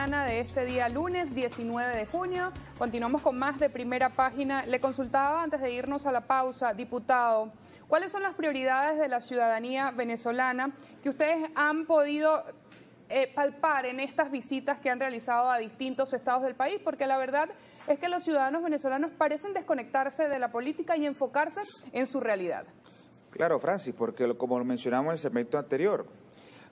mañana de este día lunes 19 de junio. Continuamos con más de Primera Página. Le consultaba antes de irnos a la pausa, diputado, ¿cuáles son las prioridades de la ciudadanía venezolana que ustedes han podido palpar en estas visitas que han realizado a distintos estados del país? Porque la verdad es que los ciudadanos venezolanos parecen desconectarse de la política y enfocarse en su realidad. Claro, Francis, porque como lo mencionamos en el segmento anterior,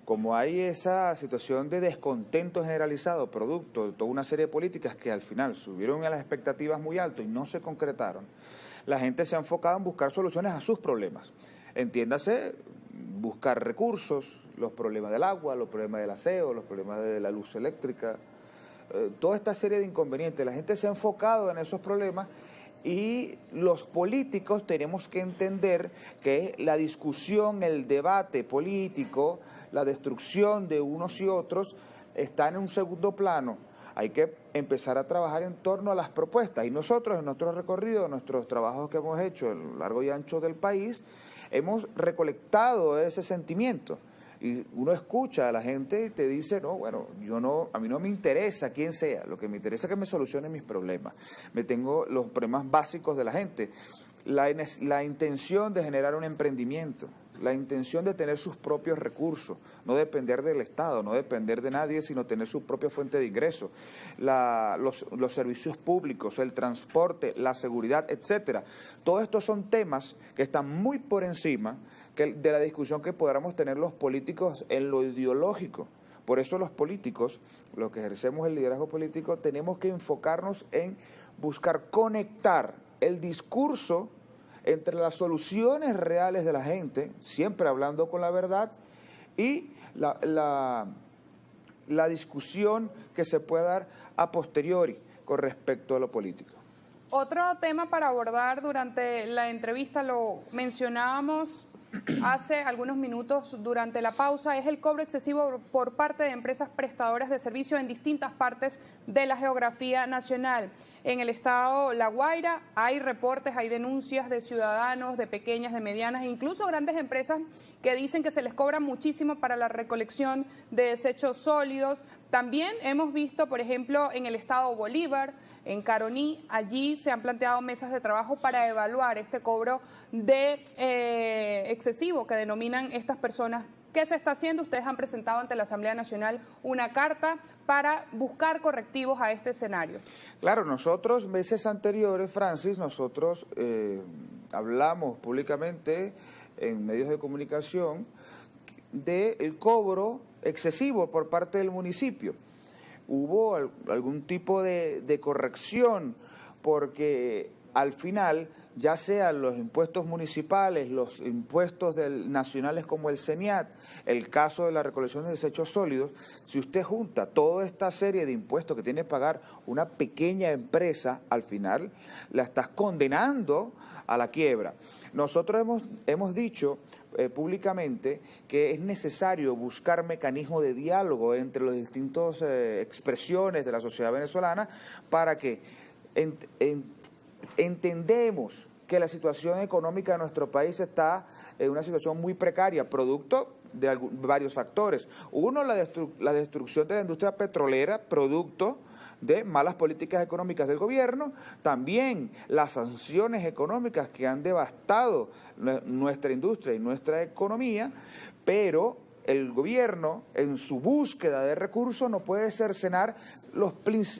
como hay esa situación de descontento generalizado producto de toda una serie de políticas que al final subieron a las expectativas muy alto y no se concretaron, la gente se ha enfocado en buscar soluciones a sus problemas. Entiéndase, buscar recursos, los problemas del agua, los problemas del aseo, los problemas de la luz eléctrica, toda esta serie de inconvenientes. La gente se ha enfocado en esos problemas y los políticos tenemos que entender que la discusión, el debate político, la destrucción de unos y otros está en un segundo plano. Hay que empezar a trabajar en torno a las propuestas y nosotros en nuestro recorrido, en nuestros trabajos que hemos hecho a lo largo y ancho del país, hemos recolectado ese sentimiento. Y uno escucha a la gente y te dice, no, bueno, a mí no me interesa quién sea, lo que me interesa es que me solucione mis problemas. Me tengo los problemas básicos de la gente, la intención de generar un emprendimiento, la intención de tener sus propios recursos, no depender del Estado, no depender de nadie, sino tener su propia fuente de ingresos, los servicios públicos, el transporte, la seguridad, etcétera. Todos estos son temas que están muy por encima de la discusión que podamos tener los políticos en lo ideológico. Por eso los políticos, los que ejercemos el liderazgo político, tenemos que enfocarnos en buscar conectar el discurso entre las soluciones reales de la gente, siempre hablando con la verdad, y la discusión que se pueda dar a posteriori con respecto a lo político. Otro tema para abordar durante la entrevista, lo mencionábamos hace algunos minutos durante la pausa, es el cobro excesivo por parte de empresas prestadoras de servicio en distintas partes de la geografía nacional. En el estado La Guaira hay reportes, hay denuncias de ciudadanos, de pequeñas, de medianas e incluso grandes empresas que dicen que se les cobra muchísimo para la recolección de desechos sólidos. También hemos visto, por ejemplo, en el estado Bolívar, en Caroní, allí se han planteado mesas de trabajo para evaluar este cobro excesivo que denominan estas personas. ¿Qué se está haciendo? Ustedes han presentado ante la Asamblea Nacional una carta para buscar correctivos a este escenario. Claro, nosotros, meses anteriores, Francis, nosotros hablamos públicamente en medios de comunicación del cobro excesivo por parte del municipio. Hubo algún tipo de corrección porque al final, ya sean los impuestos municipales, los impuestos nacionales como el CENIAT, el caso de la recolección de desechos sólidos, si usted junta toda esta serie de impuestos que tiene que pagar una pequeña empresa, al final la estás condenando a la quiebra. Nosotros hemos dicho públicamente que es necesario buscar mecanismos de diálogo entre las distintas expresiones de la sociedad venezolana para que entendemos que la situación económica de nuestro país está en una situación muy precaria, producto de varios factores. Uno, la destrucción de la industria petrolera, producto de malas políticas económicas del gobierno, también las sanciones económicas que han devastado nuestra industria y nuestra economía, pero el gobierno, en su búsqueda de recursos, no puede cercenar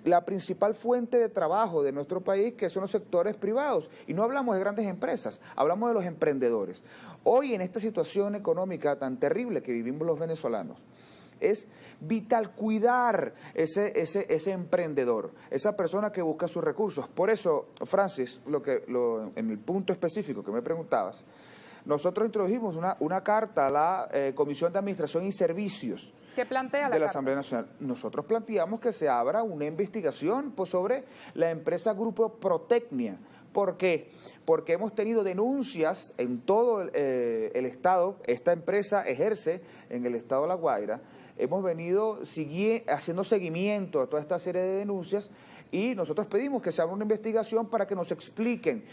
la principal fuente de trabajo de nuestro país, que son los sectores privados. Y no hablamos de grandes empresas, hablamos de los emprendedores. Hoy, en esta situación económica tan terrible que vivimos los venezolanos, es vital cuidar ese emprendedor, esa persona que busca sus recursos. Por eso, Francis, en el punto específico que me preguntabas, nosotros introdujimos una carta a la Comisión de Administración y Servicios. ¿Qué plantea de la Asamblea Nacional? Nosotros planteamos que se abra una investigación sobre la empresa Grupo Protecnia. ¿Por qué? Porque hemos tenido denuncias en todo el Estado. Esta empresa ejerce en el Estado de La Guaira. Hemos venido haciendo seguimiento a toda esta serie de denuncias y nosotros pedimos que se abra una investigación para que nos expliquen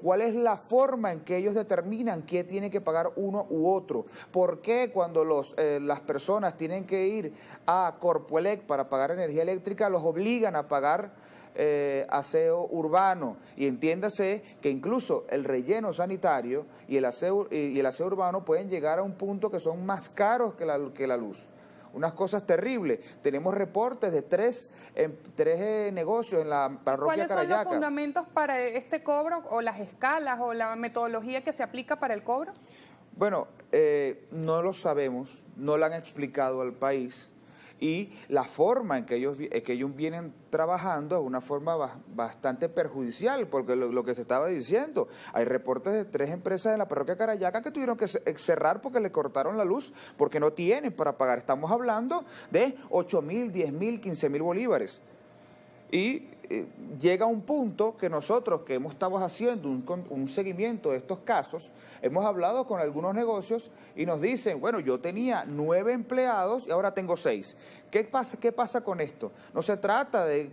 ¿cuál es la forma en que ellos determinan qué tiene que pagar uno u otro? ¿Por qué cuando las personas tienen que ir a Corpoelec para pagar energía eléctrica los obligan a pagar aseo urbano? Y entiéndase que incluso el relleno sanitario y el aseo urbano pueden llegar a un punto que son más caros que la luz. Unas cosas terribles. Tenemos reportes de tres negocios en la parroquia Carayaca. ¿Cuáles son los fundamentos para este cobro o las escalas o la metodología que se aplica para el cobro? Bueno, no lo sabemos, no lo han explicado al país. Y la forma en que ellos vienen trabajando es una forma bastante perjudicial, porque lo que se estaba diciendo, hay reportes de 3 empresas en la parroquia Carayaca que tuvieron que cerrar porque le cortaron la luz, porque no tienen para pagar. Estamos hablando de 8.000, 10.000, 15.000 bolívares. Y llega un punto que nosotros, que hemos estado haciendo un seguimiento de estos casos, hemos hablado con algunos negocios y nos dicen, bueno, yo tenía 9 empleados y ahora tengo 6. ¿Qué pasa con esto? No se trata de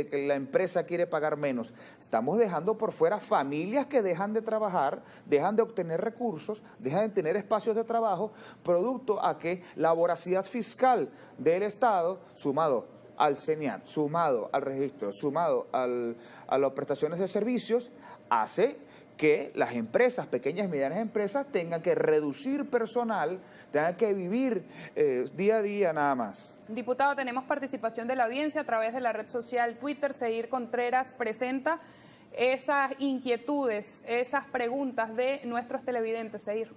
que la empresa quiere pagar menos. Estamos dejando por fuera familias que dejan de trabajar, dejan de obtener recursos, dejan de tener espacios de trabajo, producto a que la voracidad fiscal del Estado, sumado al CENIAT, sumado al registro, sumado a las prestaciones de servicios, hace que las empresas, pequeñas y medianas empresas, tengan que reducir personal, tengan que vivir día a día nada más. Diputado, tenemos participación de la audiencia a través de la red social Twitter. Seir Contreras presenta esas inquietudes, esas preguntas de nuestros televidentes. Seir.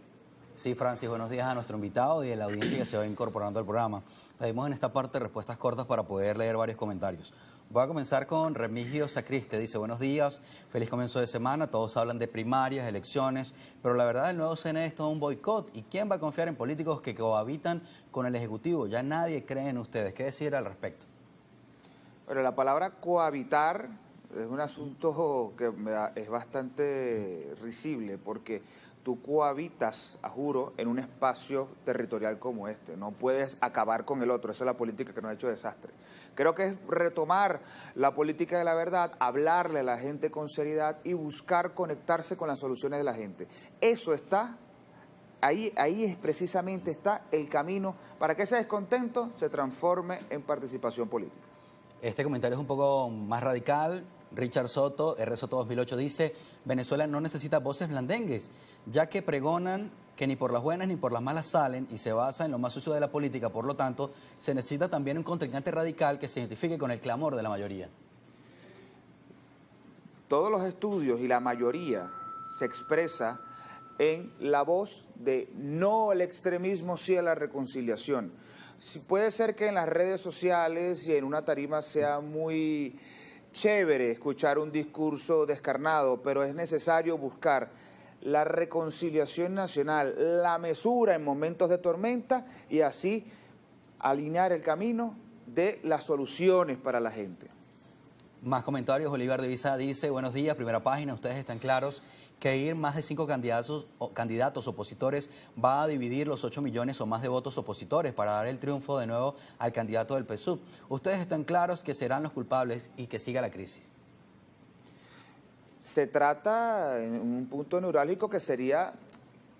Sí, Francis, buenos días a nuestro invitado y a la audiencia que se va incorporando al programa. Pedimos en esta parte respuestas cortas para poder leer varios comentarios. Voy a comenzar con Remigio Sacriste. Dice, buenos días, feliz comienzo de semana. Todos hablan de primarias, elecciones, pero la verdad el nuevo CNE es todo un boicot. ¿Y quién va a confiar en políticos que cohabitan con el Ejecutivo? Ya nadie cree en ustedes. ¿Qué decir al respecto? Bueno, la palabra cohabitar es un asunto que es bastante risible, porque tú cohabitas, a juro, en un espacio territorial como este. No puedes acabar con el otro. Esa es la política que nos ha hecho desastre. Creo que es retomar la política de la verdad, hablarle a la gente con seriedad y buscar conectarse con las soluciones de la gente. Eso está, ahí precisamente está el camino para que ese descontento se transforme en participación política. Este comentario es un poco más radical. Richard Soto, R. Soto 2008, dice, Venezuela no necesita voces blandengues, ya que pregonan que ni por las buenas ni por las malas salen y se basa en lo más sucio de la política. Por lo tanto, se necesita también un contrincante radical que se identifique con el clamor de la mayoría. Todos los estudios y la mayoría se expresa en la voz de no al extremismo, sí a la reconciliación. Puede ser que en las redes sociales y en una tarima sea muy chévere escuchar un discurso descarnado, pero es necesario buscar la reconciliación nacional, la mesura en momentos de tormenta y así alinear el camino de las soluciones para la gente. Más comentarios. Olivar de Visa dice, buenos días, primera página, ustedes están claros que ir más de 5 candidatos opositores va a dividir los 8 millones o más de votos opositores para dar el triunfo de nuevo al candidato del PSUV. Ustedes están claros que serán los culpables y que siga la crisis. Se trata en un punto neurálgico que sería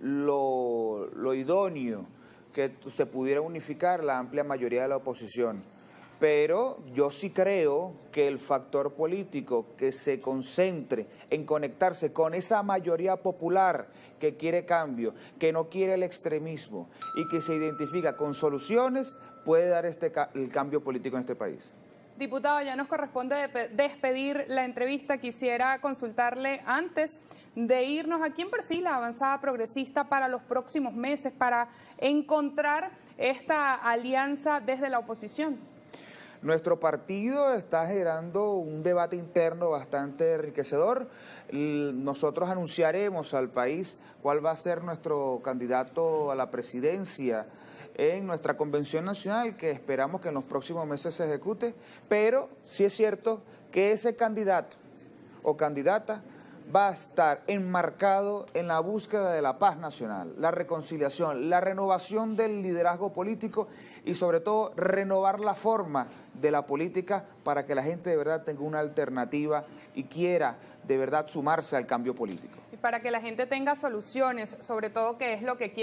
lo idóneo, que se pudiera unificar la amplia mayoría de la oposición. Pero yo sí creo que el factor político que se concentre en conectarse con esa mayoría popular que quiere cambio, que no quiere el extremismo y que se identifica con soluciones, puede dar el cambio político en este país. Diputado, ya nos corresponde despedir la entrevista. Quisiera consultarle antes de irnos a quién perfila Avanzada Progresista para los próximos meses, para encontrar esta alianza desde la oposición. Nuestro partido está generando un debate interno bastante enriquecedor. Nosotros anunciaremos al país cuál va a ser nuestro candidato a la presidencia en nuestra convención nacional, que esperamos que en los próximos meses se ejecute, pero sí es cierto que ese candidato o candidata va a estar enmarcado en la búsqueda de la paz nacional, la reconciliación, la renovación del liderazgo político y sobre todo renovar la forma de la política para que la gente de verdad tenga una alternativa y quiera de verdad sumarse al cambio político. Y para que la gente tenga soluciones, sobre todo que es lo que quiere.